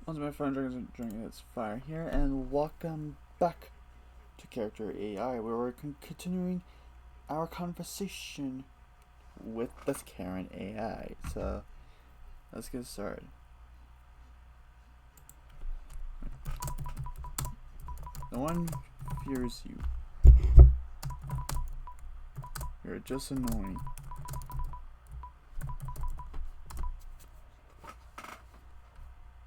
Once my friend drinking its fire here, and welcome back to Character AI, where we're continuing our conversation with this Karen AI. So let's get started. No one fears you. You're just annoying.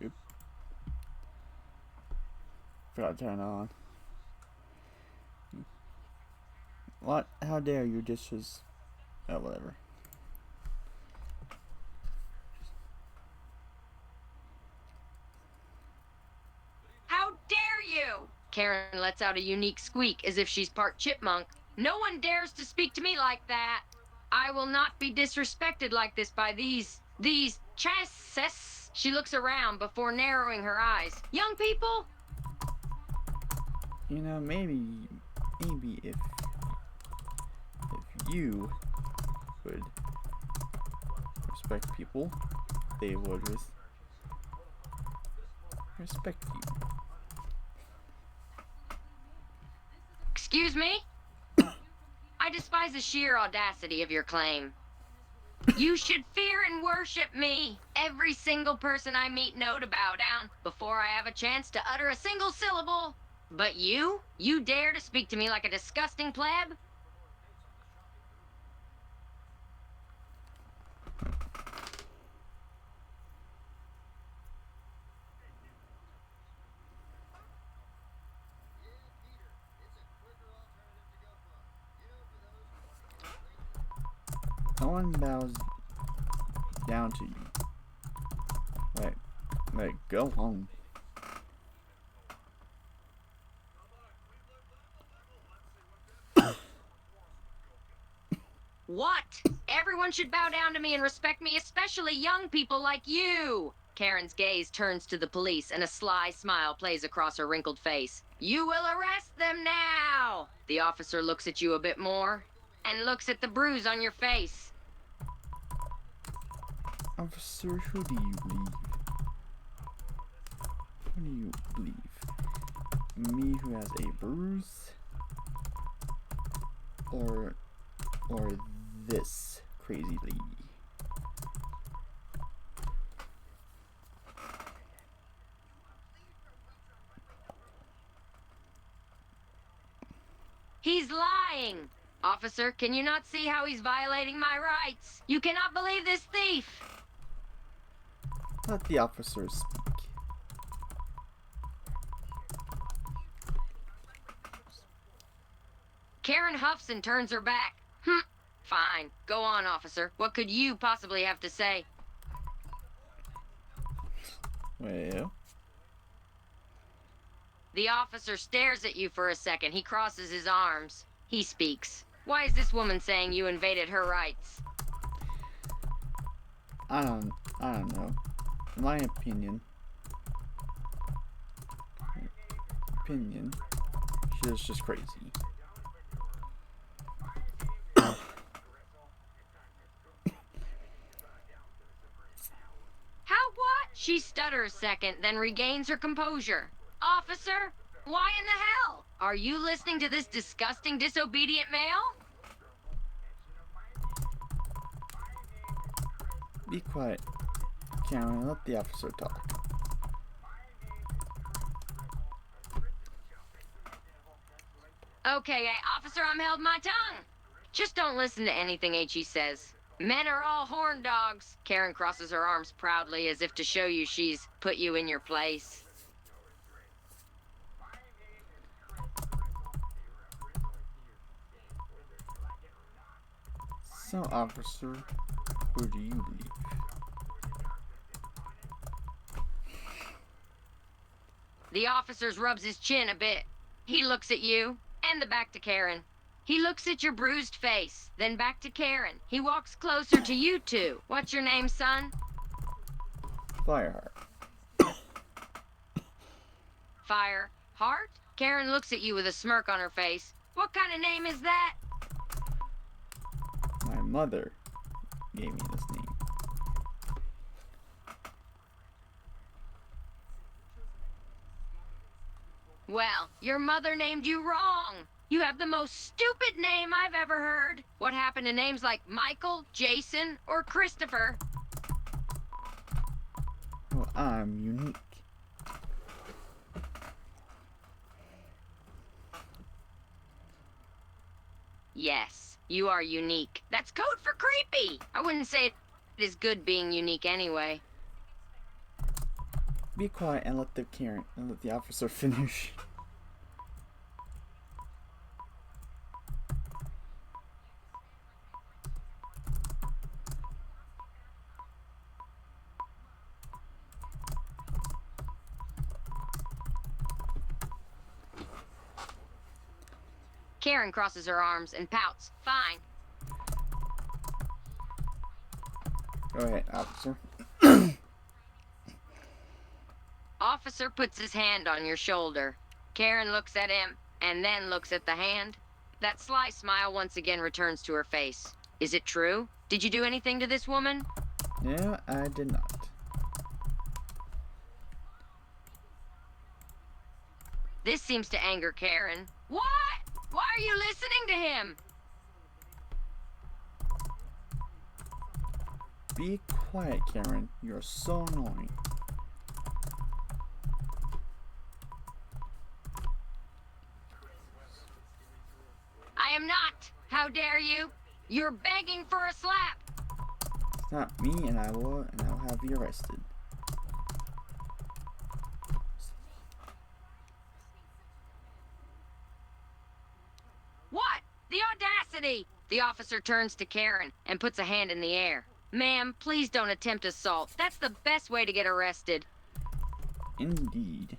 Oop. Forgot to turn it on. What? How dare you dishes? Oh, whatever. How dare you! Karen lets out a unique squeak as if she's part chipmunk. No one dares to speak to me like that. I will not be disrespected like this by these chassis. She looks around before narrowing her eyes. Young people? You know, maybe if you would respect people, they would respect you. Excuse me? I despise the sheer audacity of your claim. You should fear and worship me. Every single person I meet know to bow down before I have a chance to utter a single syllable. But you dare to speak to me like a disgusting pleb? No one bows down to you. Like, go home. What? Everyone should bow down to me and respect me, especially young people like you. Karen's gaze turns to the police and a sly smile plays across her wrinkled face. You will arrest them now! The officer looks at you a bit more and looks at the bruise on your face. Officer, who do you believe? Who do you believe? Me, who has a bruise? Or this crazy lady? He's lying! Officer, can you not see how he's violating my rights? You cannot believe this thief! Let the officer speak. Karen huffs and turns her back. Fine. Go on, officer. What could you possibly have to say? Well... The officer stares at you for a second. He crosses his arms. He speaks. Why is this woman saying you invaded her rights? I don't know. In my opinion, she's just crazy. How what? She stutters a second, then regains her composure. Officer, why in the hell? Are you listening to this disgusting, disobedient male? Be quiet, Karen, and let the officer talk. Okay, officer, I'm held my tongue. Just don't listen to anything H.E. says. Men are all horn dogs. Karen crosses her arms proudly as if to show you she's put you in your place. So, officer, who do you believe? The officer rubs his chin a bit. He looks at you, and back to Karen. He looks at your bruised face, then back to Karen. He walks closer to you two. What's your name, son? Fireheart. Fireheart? Karen looks at you with a smirk on her face. What kind of name is that? My mother gave me this name. Well, your mother named you wrong. You have the most stupid name I've ever heard. What happened to names like Michael, Jason, or Christopher? Well, I'm unique. Yes, you are unique. That's code for creepy. I wouldn't say it is good being unique anyway. Be quiet and let the officer finish. Karen crosses her arms and pouts. Fine. Go ahead, officer. Officer puts his hand on your shoulder. Karen looks at him and then looks at the hand. That sly smile once again returns to her face. Is it true? Did you do anything to this woman? No, I did not. This seems to anger Karen. What? Why are you listening to him? Be quiet, Karen. You're so annoying. I am not. How dare you? You're begging for a slap. It's not me, and I'll have you arrested. What? The audacity! The officer turns to Karen and puts a hand in the air. Ma'am, please don't attempt assault. That's the best way to get arrested. Indeed.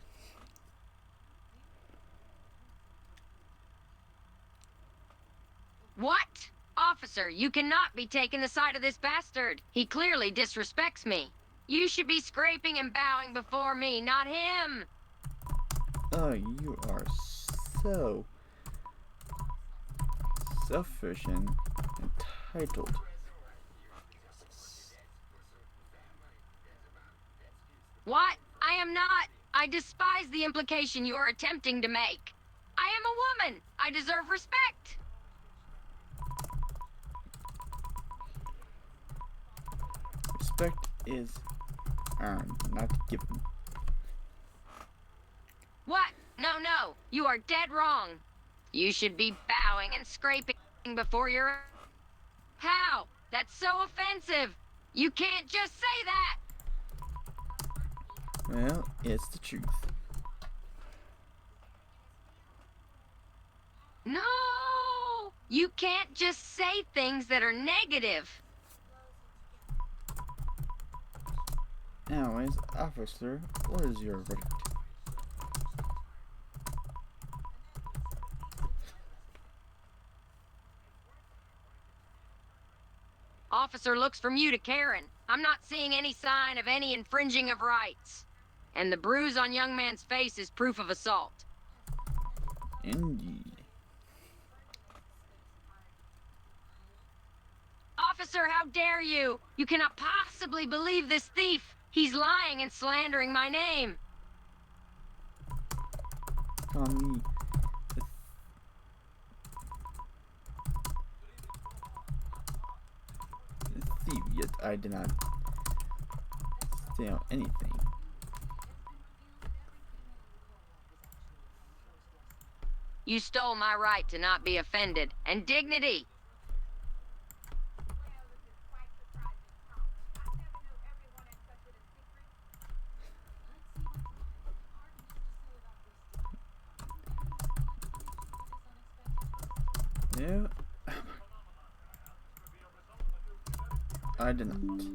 What? Officer, you cannot be taking the side of this bastard. He clearly disrespects me. You should be scraping and bowing before me, not him. Oh, you are so selfish and entitled. What? I am not. I despise the implication you are attempting to make. I am a woman. I deserve respect. Respect is earned, not given. What? No, no. You are dead wrong. You should be bowing and scraping before your... How? That's so offensive. You can't just say that. Well, it's the truth. No! You can't just say things that are negative. Anyways, officer, what is your verdict? Officer looks from you to Karen. I'm not seeing any sign of any infringing of rights. And the bruise on young man's face is proof of assault. Indeed. Officer, how dare you? You cannot possibly believe this thief. He's lying and slandering my name. Call me the thief, yet I did not steal anything. You stole my right to not be offended, and dignity. No, I did not.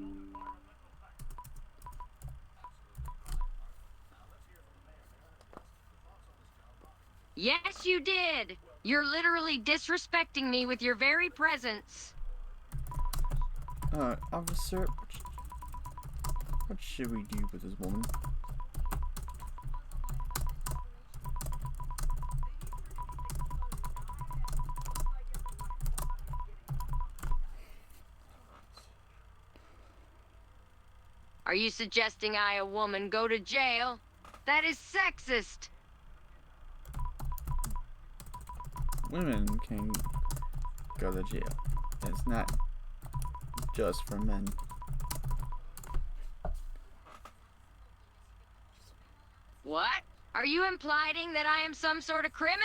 Yes, you did. You're literally disrespecting me with your very presence. Officer, what should we do with this woman? Are you suggesting I, a woman, go to jail? That is sexist. women can go to jail. It's not just for men. What? Are you implying that I am some sort of criminal?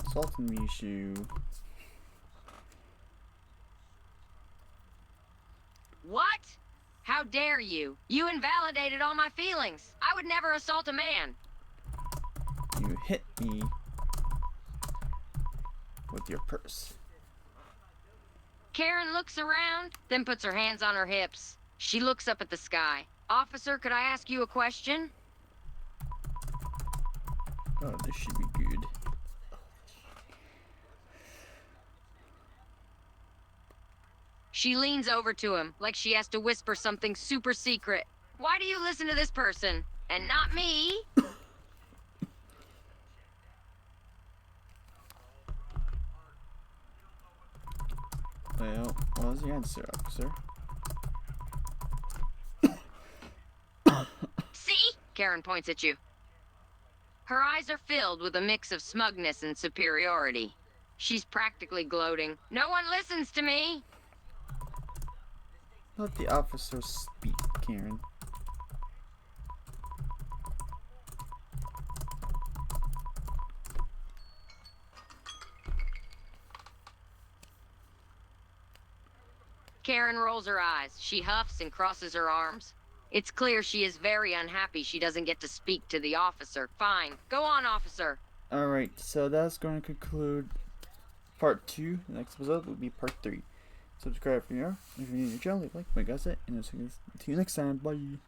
Assaulting me, Shu. What? How dare you? You invalidated all my feelings. I would never assault a man. You hit me with your purse. Karen looks around, then puts her hands on her hips. She looks up at the sky. Officer, could I ask you a question? Oh, this should be good. She leans over to him, like she has to whisper something super secret. Why do you listen to this person, and not me? Well, what was the answer, officer? See? Karen points at you. Her eyes are filled with a mix of smugness and superiority. She's practically gloating. No one listens to me! Let the officer speak, Karen. Karen rolls her eyes. She huffs and crosses her arms. It's clear she is very unhappy she doesn't get to speak to the officer. Fine. Go on, officer. Alright, so that's going to conclude part 2. The next episode will be part 3. Subscribe for more. If you're new to the channel, leave a like, my guys, and I'll see you next time. Bye.